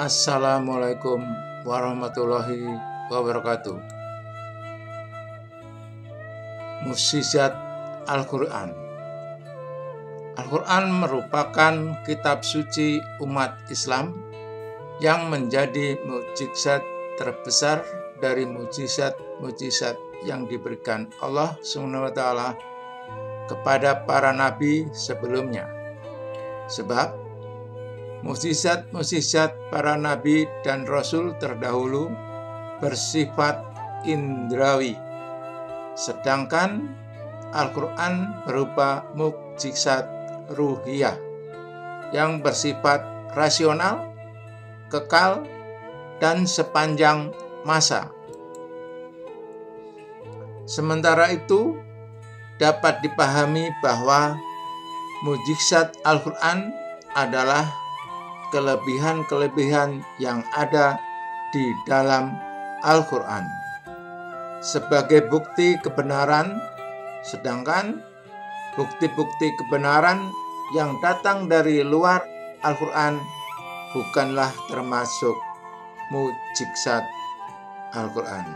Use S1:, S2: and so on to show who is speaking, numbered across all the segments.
S1: Assalamualaikum warahmatullahi wabarakatuh. Mukjizat Al-Quran. Al-Quran merupakan kitab suci umat Islam yang menjadi mukjizat terbesar dari mukjizat-mukjizat yang diberikan Allah SWT kepada para nabi sebelumnya. Sebab mukjizat-mukjizat para nabi dan rasul terdahulu bersifat indrawi, sedangkan Al-Quran berupa mukjizat ruhiyah yang bersifat rasional, kekal, dan sepanjang masa. Sementara itu, dapat dipahami bahwa mukjizat Al-Quran adalah kelebihan-kelebihan yang ada di dalam Al-Quran sebagai bukti kebenaran, sedangkan bukti-bukti kebenaran yang datang dari luar Al-Quran bukanlah termasuk mukjizat Al-Quran.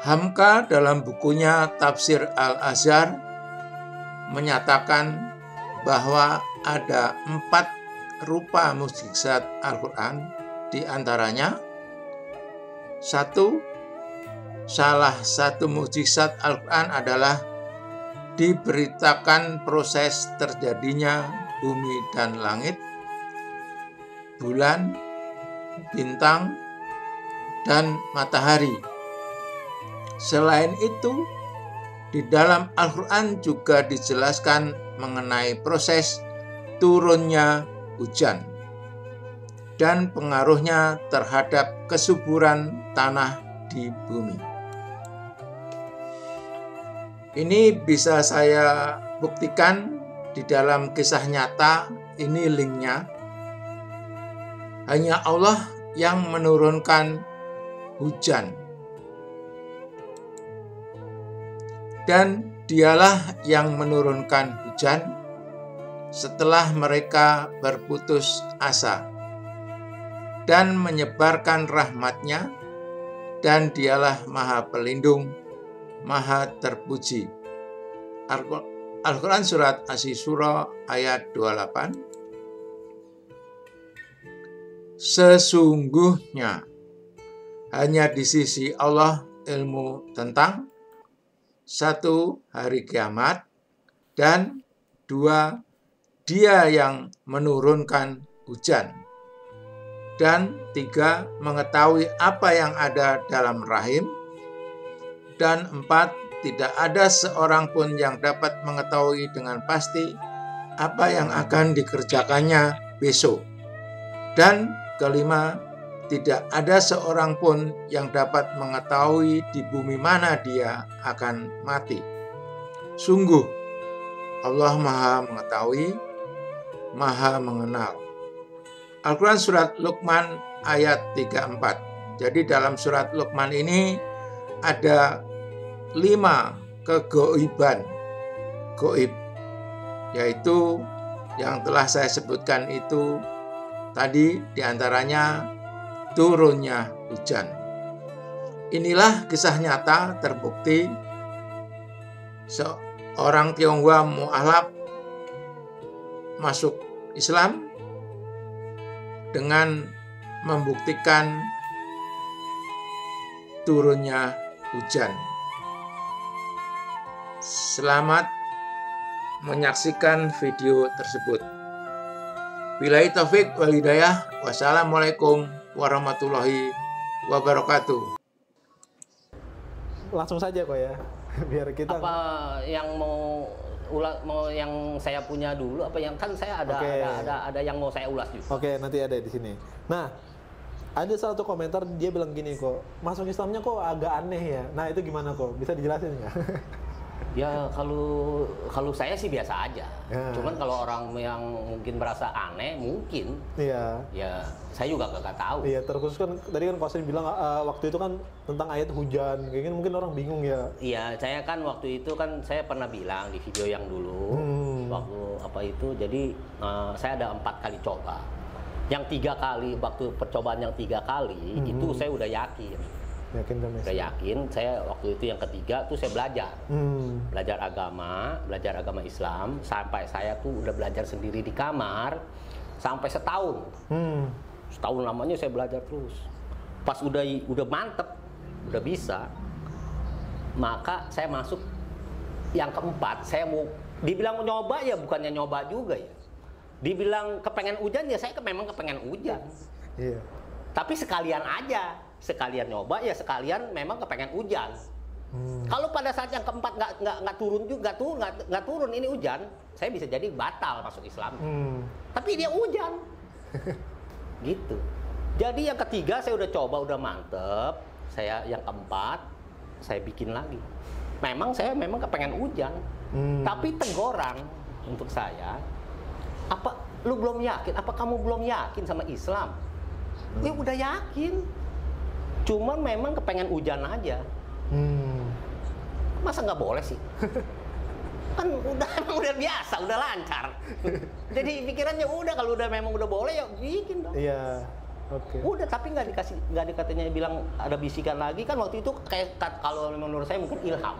S1: Hamka dalam bukunya Tafsir Al-Azhar menyatakan bahwa ada 4 rupa mukjizat Al-Quran, di antaranya 1. Salah satu mukjizat Al-Quran adalah diberitakan proses terjadinya bumi dan langit, bulan, bintang, dan matahari. Selain itu, di dalam Al-Quran juga dijelaskan mengenai proses turunnya hujan dan pengaruhnya terhadap kesuburan tanah di bumi. Ini bisa saya buktikan di dalam kisah nyata, ini linknya. Hanya Allah yang menurunkan hujan. Dan dialah yang menurunkan hujan setelah mereka berputus asa dan menyebarkan rahmat-Nya, dan dialah Maha Pelindung, Maha Terpuji. Al-Quran Surat Asy-Syura ayat 28. Sesungguhnya hanya di sisi Allah ilmu tentang 1. Hari kiamat, dan 2. Dia yang menurunkan hujan, dan 3. Mengetahui apa yang ada dalam rahim, dan 4. Tidak ada seorang pun yang dapat mengetahui dengan pasti apa yang akan dikerjakannya besok, dan 5. Tidak ada seorang pun yang dapat mengetahui di bumi mana dia akan mati. Sungguh, Allah Maha Mengetahui, Maha Mengenal. Al-Quran Surat Luqman ayat 34. Jadi dalam surat Luqman ini ada 5 kegoiban. Goib, yaitu yang telah saya sebutkan itu tadi, diantaranya turunnya hujan. Inilah kisah nyata terbukti seorang Tionghoa mu'alaf masuk Islam dengan membuktikan turunnya hujan. Selamat menyaksikan video tersebut. Billahi taufik wal hidayah. Wassalamualaikum warahmatullahi wabarakatuh.
S2: Langsung saja kok ya, biar kita
S3: apa yang mau yang saya punya dulu, apa yang kan saya ada yang mau saya ulas juga.
S2: Oke, nanti ada di sini. Nah, ada satu komentar dia bilang gini kok, masuk Islamnya kok agak aneh ya. Nah, itu gimana kok? Bisa dijelasin nggak?
S3: Ya kalau saya sih biasa aja.
S2: Ya.
S3: Cuman kalau orang yang mungkin merasa aneh, mungkin.
S2: Iya.
S3: Ya saya juga gak tahu.
S2: Iya, terkhusus kan tadi kan Pak Sen bilang waktu itu kan tentang ayat hujan, kayak gini mungkin orang bingung ya.
S3: Iya, saya kan waktu itu kan saya pernah bilang di video yang dulu, waktu apa itu, jadi saya ada 4 kali coba. Yang 3 kali, waktu percobaan yang 3 kali, itu saya udah yakin.
S2: Yakin kan?
S3: Udah yakin, saya waktu itu yang ketiga tuh saya belajar. Belajar agama Islam, sampai saya tuh udah belajar sendiri di kamar, sampai setahun. Setahun lamanya saya belajar terus. Pas udah mantep, udah bisa, maka saya masuk yang keempat. Saya mau dibilang nyoba ya bukannya nyoba juga ya. Dibilang kepengen hujan ya saya memang kepengen hujan.
S2: Iya.
S3: Tapi sekalian aja, sekalian nyoba ya sekalian memang kepengen hujan. Kalau pada saat yang keempat nggak turun juga nggak turun ini hujan, saya bisa jadi batal masuk Islam. Tapi dia hujan, gitu. Jadi yang ketiga saya udah coba udah mantep, saya yang keempat saya bikin lagi. Saya memang kepengen hujan, tapi teguran untuk saya, apa lu belum yakin? Apa kamu belum yakin sama Islam? Ya udah yakin, cuman memang kepengen hujan aja. Masa nggak boleh sih? Kan udah biasa, udah lancar. Jadi pikirannya udah kalau udah memang udah boleh ya bikin dong.
S2: Iya. Oke.
S3: Udah, tapi nggak dikatanya bilang ada bisikan lagi kan waktu itu kayak kalau menurut saya mungkin ilham.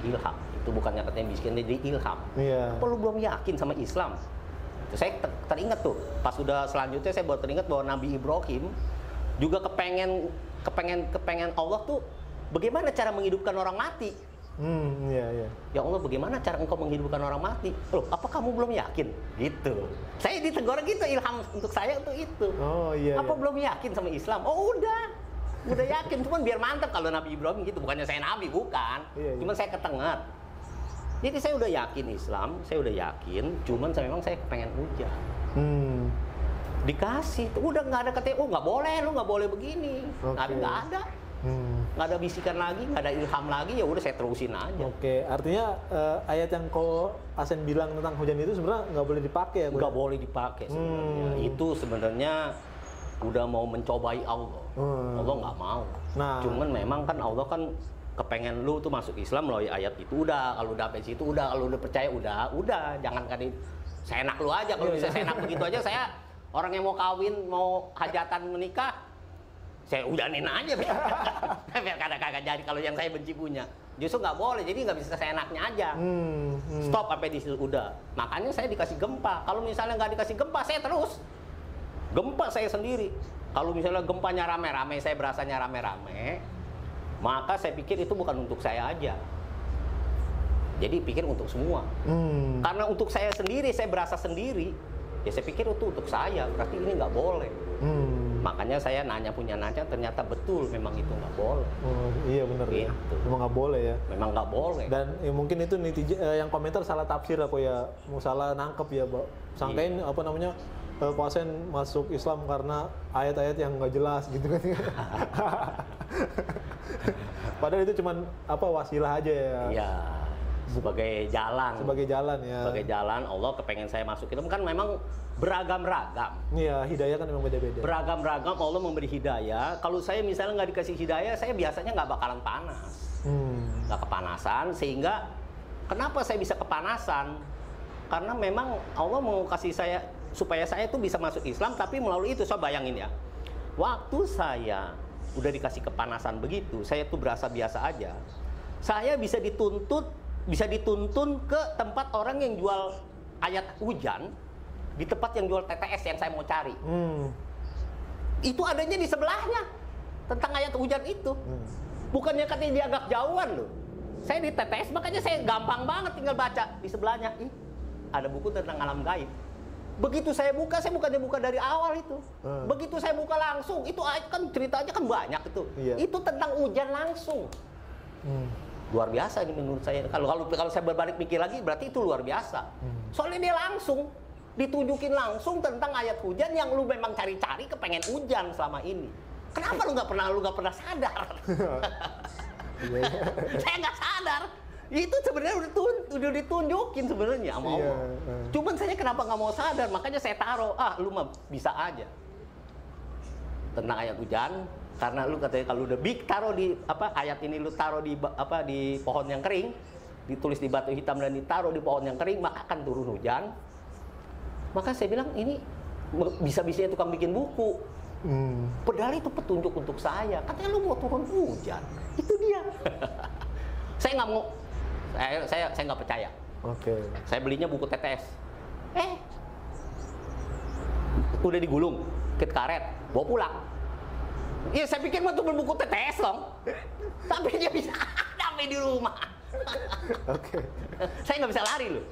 S3: Ilham itu bukannya katanya bisikan, jadi ilham.
S2: Iya.
S3: Perlu belum yakin sama Islam. Saya teringat tuh, pas udah selanjutnya saya baru teringat bahwa Nabi Ibrahim juga kepengen Allah tuh bagaimana cara menghidupkan orang mati.
S2: Iya.
S3: Ya Allah, bagaimana cara engkau menghidupkan orang mati? Loh, apa kamu belum yakin? Gitu. Saya ditegur gitu, ilham untuk saya untuk itu.
S2: Oh iya.
S3: Apa belum yakin sama Islam? Oh udah yakin, cuman biar mantap kalau Nabi Ibrahim gitu. Bukannya saya Nabi, bukan.
S2: Iya.
S3: Cuman saya ketengat. Jadi saya udah yakin Islam, saya udah yakin, cuman memang saya pengen hujan. Dikasih, udah nggak ada katanya, oh nggak boleh, lu nggak boleh begini. Tapi nggak ada. Nggak ada bisikan lagi, nggak ada ilham lagi, ya udah saya terusin aja.
S2: Oke, artinya ayat yang kau Asen bilang tentang hujan itu sebenarnya nggak boleh dipakai ya?
S3: Nggak boleh dipakai sebenarnya. Itu sebenarnya udah mau mencobai Allah. Allah nggak mau.
S2: Nah.
S3: Cuman memang kan Allah kan kepengen lu tuh masuk Islam melalui ayat itu. Udah, kalau udah sampai situ udah, kalau udah percaya udah, jangan kadang seenak lu aja. Kalau bisa seenak begitu aja, saya orang yang mau kawin, mau hajatan menikah, saya udahin aja biar kagak jadi kalau yang saya benci punya. Justru nggak boleh, jadi nggak bisa seenaknya aja. Stop sampai di situ udah. Makanya saya dikasih gempa. Kalau misalnya nggak dikasih gempa, saya terus gempa saya sendiri. Kalau misalnya gempanya rame-rame, saya berasanya rame-rame, maka saya pikir itu bukan untuk saya aja. Jadi pikir untuk semua. Karena untuk saya sendiri, saya berasa sendiri, ya saya pikir itu untuk saya, berarti ini nggak boleh. Makanya saya punya nanya, ternyata betul memang itu nggak boleh.
S2: Oh iya benar ya. Memang nggak boleh ya.
S3: Memang nggak boleh.
S2: Dan ya, mungkin itu netizen yang komentar salah tafsir aku ya, mau salah nangkep ya, Mbak. Sangkain apa namanya pasien masuk Islam karena ayat-ayat yang nggak jelas gitu kan. Padahal itu cuman apa wasilah aja ya.
S3: Iya. Sebagai jalan.
S2: Sebagai jalan ya.
S3: Sebagai jalan Allah kepengen saya masuk itu kan memang beragam-ragam.
S2: Iya, hidayah kan memang beda-beda.
S3: Beragam-ragam Allah memberi hidayah. Kalau saya misalnya nggak dikasih hidayah, saya biasanya nggak bakalan panas. Nggak kepanasan, sehingga kenapa saya bisa kepanasan? Karena memang Allah mau kasih saya supaya saya itu bisa masuk Islam, tapi melalui itu. Saya bayangin ya, waktu saya udah dikasih kepanasan begitu, saya tuh berasa biasa aja. Saya bisa dituntun ke tempat orang yang jual ayat hujan, di tempat yang jual TTS yang saya mau cari. Itu adanya di sebelahnya tentang ayat hujan itu. Bukannya katanya dia agak jauhan loh. Saya di TTS, makanya saya gampang banget tinggal baca di sebelahnya. Ada buku tentang alam gaib. Begitu saya bukannya buka dari awal itu. Begitu saya buka langsung, itu kan ceritanya kan banyak itu. Iya. Itu tentang hujan langsung. Luar biasa ini menurut saya. Kalau saya berbalik mikir lagi, berarti itu luar biasa. Soalnya dia langsung ditunjukin langsung tentang ayat hujan yang lu memang cari-cari kepengen hujan selama ini. Kenapa lu nggak pernah sadar? Saya nggak sadar. Itu sebenarnya udah ditunjukin sebenarnya sama Allah. Cuman saya kenapa nggak mau sadar, makanya saya taruh. Lu mah bisa aja. Tentang ayat hujan, karena lu katanya kalau udah taruh di ayat ini lu taruh di pohon yang kering, ditulis di batu hitam dan ditaruh di pohon yang kering, maka akan turun hujan. Maka saya bilang ini bisa-bisanya tukang bikin buku. Padahal itu petunjuk untuk saya. Katanya lu mau turun hujan, itu dia. Saya nggak mau. Saya nggak percaya.
S2: Oke.
S3: Saya belinya buku TTS. Udah digulung, kit karet, bawa pulang. Iya, saya pikir mah cuma buku TTS dong. Tapi dia bisa sampai di rumah.
S2: Oke.
S3: Saya nggak bisa lari loh.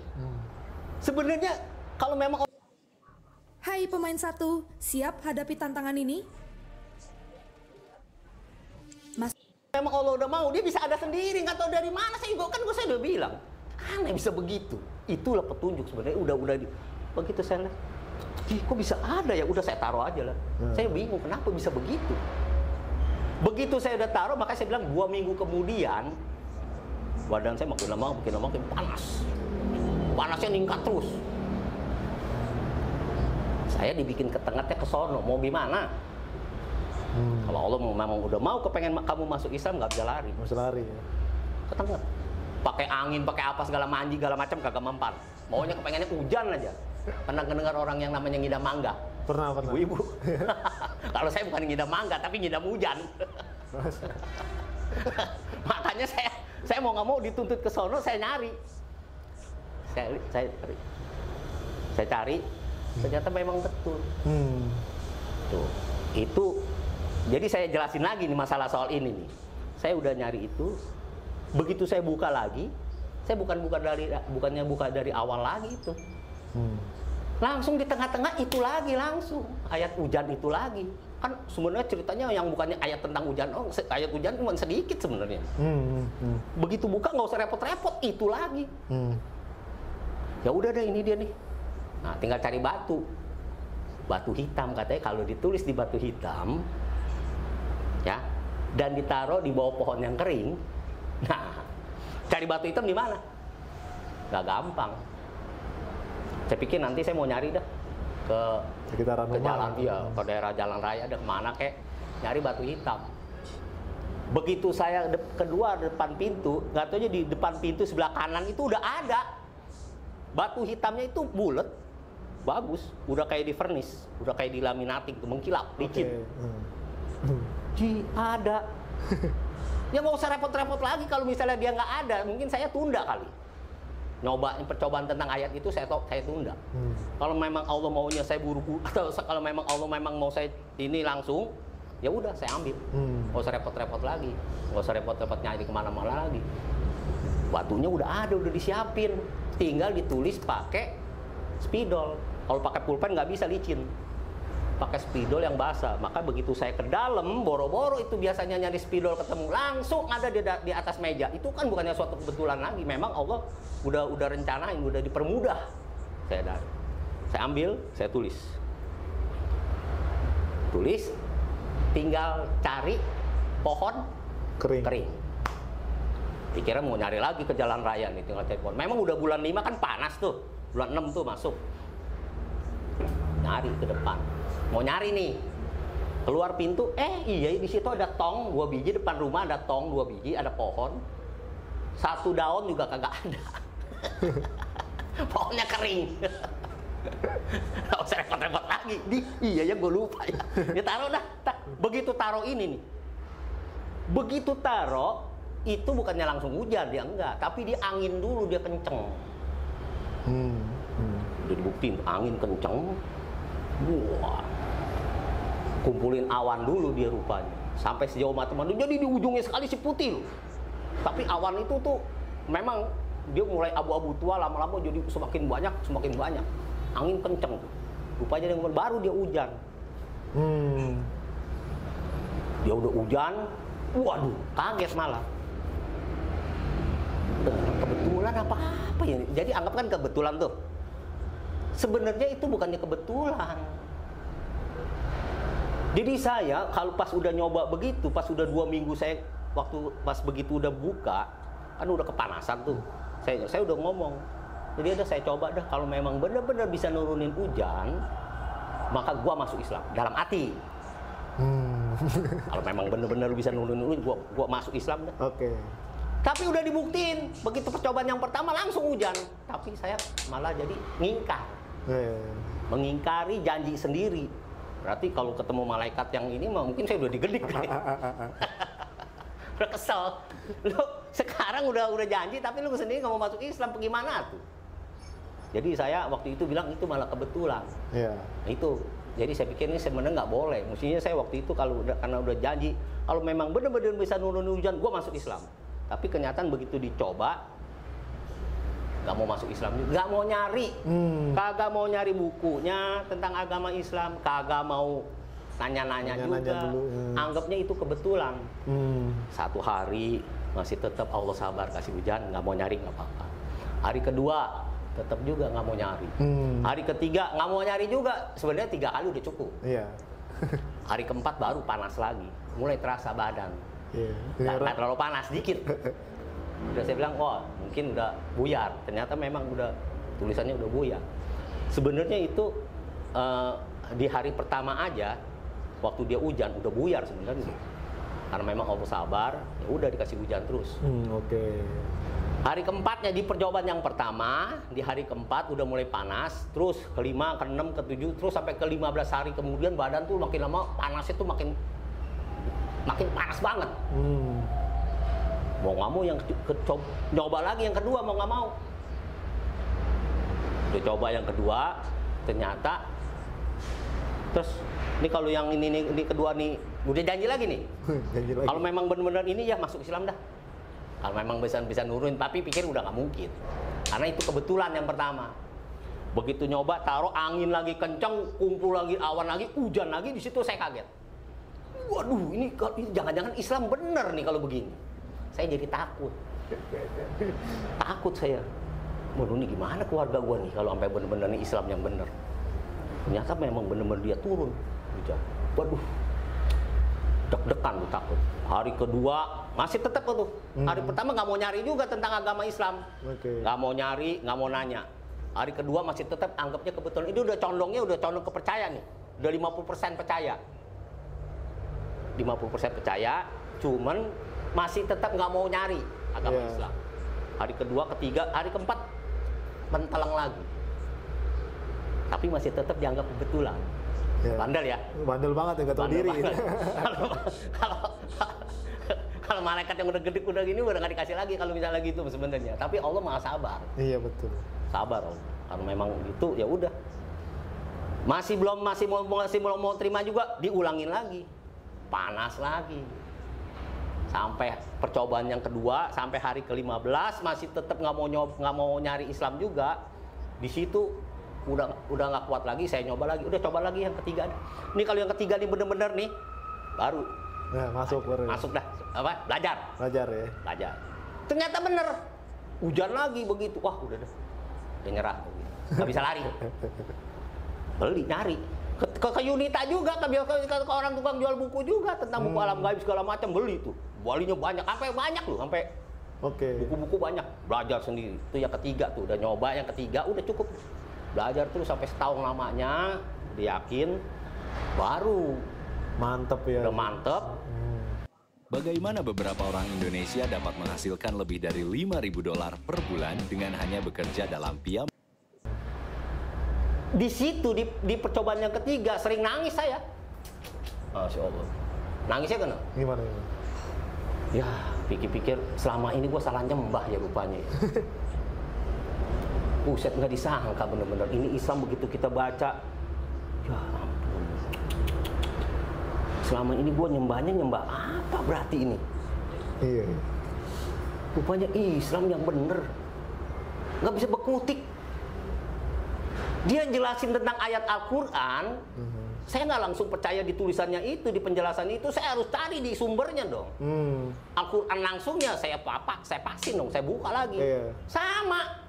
S3: Sebenarnya kalau memang
S4: Hai pemain satu, siap hadapi tantangan ini?
S3: memang Allah udah mau, dia bisa ada sendiri, nggak tahu dari mana. Saya udah bilang, aneh bisa begitu. Itulah petunjuk sebenarnya. Begitu saya lihat, kok bisa ada ya? Udah saya taruh aja lah. Saya bingung kenapa bisa begitu. Begitu saya udah taruh, maka saya bilang 2 minggu kemudian badan saya makin lama makin panas. Panasnya meningkat terus. Saya dibikin ketengahnya ke sono, mau gimana? Kalau Allah memang udah mau kepengen kamu masuk Islam, nggak bisa lari.
S2: Nggak bisa lari ya.
S3: Ketengah. Pakai angin, pakai apa segala macam kagak mempan. Maunya kepengennya hujan aja. Pernah dengar orang yang namanya ngidam mangga?
S2: Pernah.
S3: Ibu. Kalau saya bukan ngidam mangga, tapi ngidam hujan. Makanya saya mau nggak mau dituntut ke sono, saya nyari. Saya cari, ternyata memang betul. Tuh, itu. Jadi saya jelasin lagi nih masalah soal ini nih. Saya udah nyari itu. Begitu saya buka lagi, saya bukannya buka dari awal lagi itu. Langsung di tengah-tengah itu lagi langsung ayat hujan itu lagi. Kan sebenarnya ceritanya yang bukannya ayat tentang hujan, ayat hujan cuma sedikit sebenarnya. Begitu buka nggak usah repot-repot, itu lagi. Ya udah deh, ini dia nih. Nah, tinggal cari batu hitam, katanya kalau ditulis di batu hitam, ya, dan ditaruh di bawah pohon yang kering. Nah, cari batu hitam di mana? Gak gampang. Saya pikir nanti saya mau nyari dah ke
S2: sekitaran
S3: jalan, ke daerah jalan raya, ada kemana kek, nyari batu hitam. Begitu saya kedua depan pintu, nggak tahu aja di depan pintu sebelah kanan itu udah ada batu hitamnya, itu bulat, bagus, udah kayak di vernis, udah kayak di laminating, tuh mengkilap, licin. Ada. Ya nggak usah repot-repot lagi. Kalau misalnya dia nggak ada, mungkin saya tunda kali. Percobaan tentang ayat itu saya tunda. Kalau memang Allah maunya saya buru-buru, atau kalau memang Allah memang mau saya ini langsung, ya udah saya ambil. Nggak usah repot-repot lagi, nggak usah repot-repot nyari kemana-mana lagi. Batunya udah ada, udah disiapin, tinggal ditulis pakai spidol. Kalau pakai pulpen nggak bisa, licin. Pakai spidol yang basah. Maka begitu saya ke dalam, boro-boro itu biasanya nyari spidol ketemu, langsung ada di atas meja. Itu kan bukannya suatu kebetulan lagi. Memang Allah udah rencanain, udah dipermudah. Saya ambil, saya tulis. Tinggal cari pohon kering. Pikirnya mau nyari lagi ke jalan raya nih, tinggal cari pohon. Memang udah bulan 5 kan panas tuh. Bulan 6 tuh masuk. Nyari ke depan. Mau nyari nih, keluar pintu, iya di situ ada tong 2 biji, depan rumah ada tong 2 biji, ada pohon, 1 daun juga kagak ada. Pohonnya kering. Nggak usah repot-repot lagi. Iya ya, gue lupa ya. Ya taruh dah. Begitu taruh ini nih, begitu taruh itu bukannya langsung hujan, dia enggak, tapi dia angin dulu, dia kenceng. Udah dibuktiin angin kenceng. Wah, kumpulin awan dulu dia rupanya, sampai sejauh mata-mata. Jadi di ujungnya sekali si putih loh. Tapi awan itu tuh memang dia mulai abu-abu tua, lama-lama jadi semakin banyak. Angin kenceng tuh. Rupanya yang baru dia hujan. Dia udah hujan, waduh, kaget malah. Kebetulan apa ya? Jadi anggapkan kebetulan tuh. Sebenarnya itu bukannya kebetulan. Jadi saya kalau pas udah nyoba begitu, pas udah 2 minggu saya pas begitu udah buka, kan udah kepanasan tuh. Saya udah ngomong. Jadi ada saya coba dah kalau memang benar-benar bisa nurunin hujan, maka gua masuk Islam dalam hati. Kalau memang benar-benar bisa nurunin hujan, gua masuk Islam dah.
S2: Oke.
S3: Tapi udah dibuktiin, begitu percobaan yang pertama langsung hujan. Tapi saya malah jadi ngingkar. Mengingkari janji sendiri. Berarti kalau ketemu malaikat yang ini mungkin saya udah digedik. Udah kesel. Lu sekarang udah janji tapi lu sendiri nggak mau masuk Islam, gimana tuh? Jadi saya waktu itu bilang itu malah kebetulan. Nah, itu. Jadi saya pikir ini sebenarnya nggak boleh. Mestinya saya waktu itu karena udah janji, kalau memang benar-benar bisa nurunin hujan, gua masuk Islam. Tapi kenyataan begitu dicoba, nggak mau masuk Islam juga, nggak mau nyari, kagak mau nyari bukunya tentang agama Islam, kagak mau nanya-nanya juga, anggapnya itu kebetulan. Satu hari masih tetap Allah sabar kasih hujan, nggak mau nyari nggak apa-apa. Hari kedua tetap juga nggak mau nyari. Hari ketiga nggak mau nyari juga, sebenarnya 3 kali udah cukup. Hari keempat baru panas lagi, mulai terasa badan. Nggak terlalu panas, dikit. Udah saya bilang, wah mungkin udah buyar. Ternyata memang udah tulisannya udah buyar. Sebenarnya itu di hari pertama aja, waktu dia hujan udah buyar sebenarnya. Karena memang Allah sabar, ya udah dikasih hujan terus. Hari keempatnya di percobaan yang pertama, di hari keempat udah mulai panas, terus kelima, keenam, ketujuh, terus sampai ke-15 hari kemudian badan tuh makin lama panasnya tuh makin panas banget. Mau nggak mau yang nyoba lagi yang kedua, mau nggak mau. Udah coba yang kedua, ternyata terus ini kalau yang ini kedua nih udah janji lagi nih. Kalau memang benar-benar ini ya masuk Islam dah. Kalau memang bisa nurunin, tapi pikir udah nggak mungkin. Karena itu kebetulan yang pertama. Begitu nyoba, taruh angin lagi kencang, kumpul lagi awan lagi, hujan lagi, di situ saya kaget. Waduh, ini jangan-jangan Islam bener nih kalau begini. Saya jadi takut. Takut saya. Waduh, ini gimana keluarga gua nih kalau sampai bener-bener nih Islam yang bener. Ternyata memang bener-bener dia turun hujan. Waduh, deg-degan tuh takut. Hari kedua masih tetap tuh. Hari pertama nggak mau nyari juga tentang agama Islam. Nggak mau nyari, nggak mau nanya. Hari kedua masih tetap anggapnya kebetulan. Ini udah condong kepercayaan nih. Udah 50% percaya. 50% percaya, cuman masih tetap nggak mau nyari agama Islam. Hari kedua, ketiga, hari keempat mentelang lagi. Tapi masih tetap dianggap kebetulan. Bandel ya?
S2: Bandel banget ya, nggak tahu diri.
S3: Kalau malaikat yang udah gede udah gini udah nggak dikasih lagi kalau misalnya gitu sebenarnya. Tapi Allah maha sabar.
S2: Iya betul.
S3: Sabar Allah. Kalau memang itu ya udah. Masih belum mau terima juga diulangin lagi. Panas lagi. Sampai percobaan yang kedua sampai hari ke-15 masih tetap nggak mau nyari Islam juga. Di situ udah nggak kuat lagi, saya nyoba lagi, udah coba lagi yang ketiga. Ini kalau yang ketiga nih bener-bener nih baru masuk dah belajar ya. Belajar. Ternyata bener hujan lagi begitu, wah udah nyerah, nggak bisa lari. Beli nyari ke Yunita juga, ke orang tukang jual buku juga tentang buku alam gaib segala macam, beli tuh. Balinya banyak, sampai banyak loh, sampai buku-buku banyak. Belajar sendiri. Itu yang ketiga tuh, udah nyoba yang ketiga, udah cukup. Belajar terus sampai setahun lamanya, yakin, baru
S2: mantep ya.
S3: Udah mantep.
S5: Bagaimana beberapa orang Indonesia dapat menghasilkan lebih dari $5.000 per bulan dengan hanya bekerja dalam PIA?
S3: Di situ di percobaan yang ketiga sering nangis saya. Masya Allah. Nangisnya kenapa?
S2: Gimana?
S3: Ya, pikir-pikir selama ini gua salah nyembah ya rupanya. Buset, nggak disangka bener-bener. Ini Islam begitu kita baca, ya ampun. Selama ini gua nyembah apa berarti ini?
S2: Iya.
S3: Rupanya Islam yang bener. Nggak bisa berkutik. Dia jelasin tentang ayat Al-Quran, saya nggak langsung percaya di tulisannya itu, di penjelasan itu, saya harus cari di sumbernya dong. Al-Quran langsungnya saya pasin dong, saya buka lagi. Sama.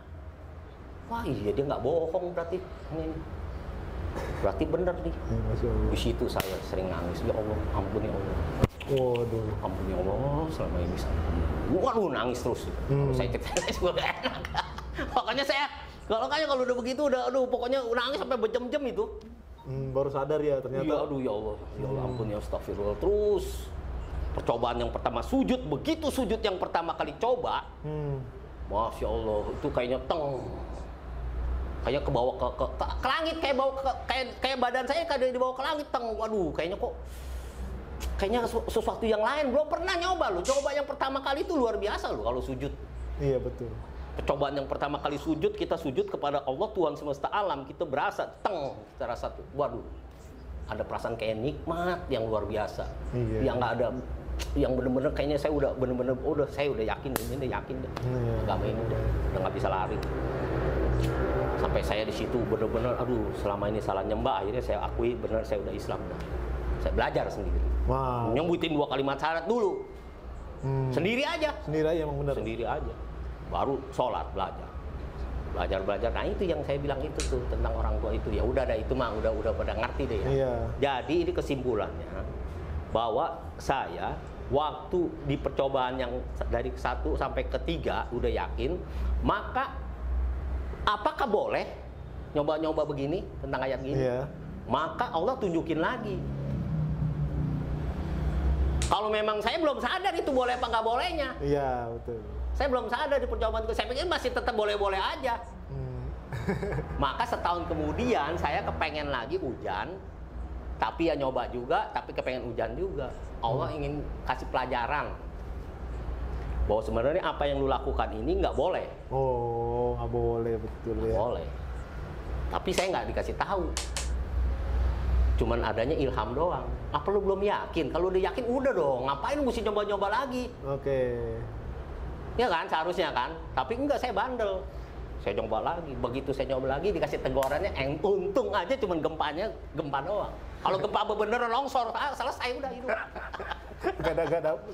S3: Wah iya, dia nggak bohong berarti. Berarti bener nih. Di situ saya sering nangis, ya Allah, ampun ya Allah.
S2: Waduh.
S3: Ampun ya Allah, selama ini waduh, nangis terus. Kalau saya cerita juga gak enak. Pokoknya saya, kalau udah begitu, aduh, pokoknya nangis sampai berjam-jam itu.
S2: Baru sadar ya ternyata.
S3: Iya, aduh ya Allah, ampun ya astagfirullah. Terus percobaan yang pertama sujud, begitu sujud yang pertama kali coba, Masya Allah, itu kayaknya kayak ke bawah ke langit, kayak badan saya kayak dibawa ke langit, waduh, kayaknya sesuatu yang lain. Belum pernah nyoba loh. Coba yang pertama kali itu luar biasa loh kalau sujud.
S2: Iya betul.
S3: Percobaan yang pertama kali sujud, kita sujud kepada Allah Tuhan semesta alam, kita berasa kita rasa tuh, waduh, ada perasaan kayak nikmat yang luar biasa.
S2: Iya.
S3: Yang nggak ada, yang bener-bener kayaknya saya udah bener-bener saya udah yakin ini deh, agama ini udah nggak bisa lari. Sampai saya di situ bener-bener, aduh, selama ini salah nyembah, akhirnya saya akui bener saya udah Islam. Saya belajar sendiri.
S2: Wow.
S3: Nyebutin 2 kalimat syahadat dulu. Sendiri aja.
S2: Sendiri aja emang bener.
S3: Sendiri aja. Baru sholat, belajar. Nah itu yang saya bilang itu tuh tentang orang tua itu. Ya udah itu mah udah pada ngerti deh ya.
S2: Iya.
S3: Jadi ini kesimpulannya bahwa saya waktu di percobaan yang dari 1 sampai ke 3 udah yakin, maka apakah boleh nyoba-nyoba begini tentang ayat gini?
S2: Iya.
S3: Maka Allah tunjukin lagi. Kalau memang saya belum sadar itu boleh apa nggak bolehnya.
S2: Iya betul.
S3: Saya belum sadar di percobaan itu. Saya pikir masih tetap boleh-boleh aja. Maka setahun kemudian saya kepengen lagi hujan, tapi ya nyoba juga, tapi kepengen hujan juga. Allah ingin kasih pelajaran bahwa sebenarnya apa yang lu lakukan ini nggak boleh.
S2: Oh, nggak boleh, betul ya.
S3: Boleh. Tapi saya nggak dikasih tahu. Cuman adanya ilham doang. Apa lu belum yakin? Kalau udah yakin udah dong. Ngapain mesti nyoba-nyoba lagi?
S2: Oke.
S3: Ya kan, seharusnya kan. Tapi enggak, saya bandel. Saya coba lagi. Begitu saya nyoba lagi dikasih tegurannya, untung aja cuman gempa doang. Kalau gempa bener longsor, selesai udah hidup.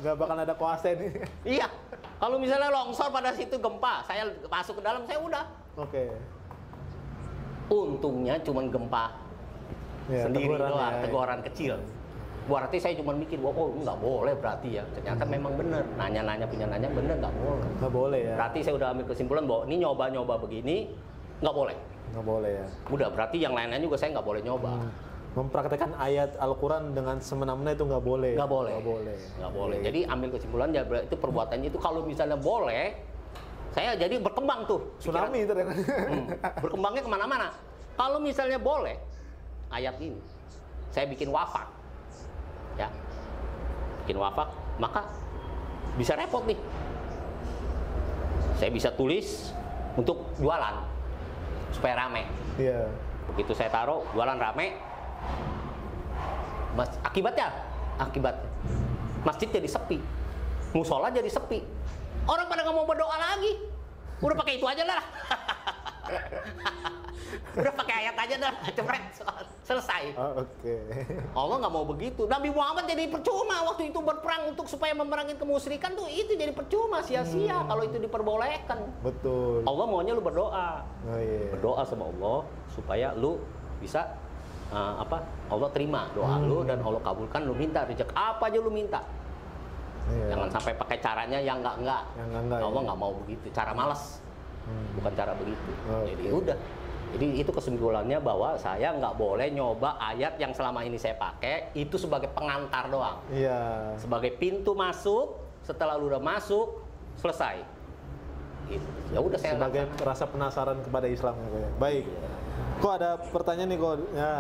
S2: Gak bakal ada kuasa ini.
S3: Iya. Kalau misalnya longsor pada situ gempa, saya masuk ke dalam, saya udah.
S2: Oke.
S3: Untungnya cuman gempa
S2: Ya,
S3: sendiri doang,
S2: ya.
S3: teguran kecil. Berarti saya cuma mikir, oh nggak boleh berarti ya. Ternyata memang bener. Nanya-nanya punya nanya bener nggak boleh.
S2: Nggak boleh ya.
S3: Berarti saya udah ambil kesimpulan bahwa ini nyoba-nyoba begini nggak boleh.
S2: Nggak boleh ya.
S3: Udah, berarti yang lain-lain juga saya nggak boleh nyoba.
S2: Mempraktekkan ayat Al-Quran dengan semena-mena itu nggak boleh.
S3: Nggak boleh.
S2: Nggak boleh.
S3: Nggak boleh. Jadi ambil kesimpulannya itu perbuatannya itu kalau misalnya boleh, saya jadi berkembang tuh.
S2: Tsunami ternyata.
S3: Berkembangnya kemana-mana. Kalau misalnya boleh ayat ini, saya bikin wafak, ya, bikin wafak, maka bisa repot nih. Saya bisa tulis untuk jualan supaya rame.
S2: Iya.
S3: Begitu saya taruh jualan rame, akibatnya masjid jadi sepi, musola jadi sepi, orang pada nggak mau berdoa lagi. Udah pakai itu aja lah. Udah pakai ayat aja dah, cepet, selesai.
S2: Oke.
S3: Allah nggak mau begitu. Nabi Muhammad jadi percuma waktu itu berperang untuk supaya memerangi kemusyrikan tuh, itu jadi percuma, sia-sia kalau itu diperbolehkan.
S2: Betul.
S3: Allah maunya lu berdoa.
S2: Oh, iya.
S3: Berdoa sama Allah supaya lu bisa Allah terima doa lu dan Allah kabulkan lu minta rezeki apa aja lu minta.
S2: Iya.
S3: Jangan sampai pakai caranya yang enggak.
S2: Yang enggak,
S3: Allah
S2: ya.
S3: nggak mau begitu, cara malas. Bukan cara begitu.
S2: Oke.
S3: Jadi udah. Jadi itu kesimpulannya bahwa saya nggak boleh nyoba ayat yang selama ini saya pakai itu sebagai pengantar doang.
S2: Iya.
S3: Sebagai pintu masuk, setelah lu udah masuk, selesai. Gitu. Ya udah saya
S2: Sebagai
S3: lakukan.
S2: rasa penasaran kepada Islam ya. Baik. Kok ada pertanyaan nih kok? Ya.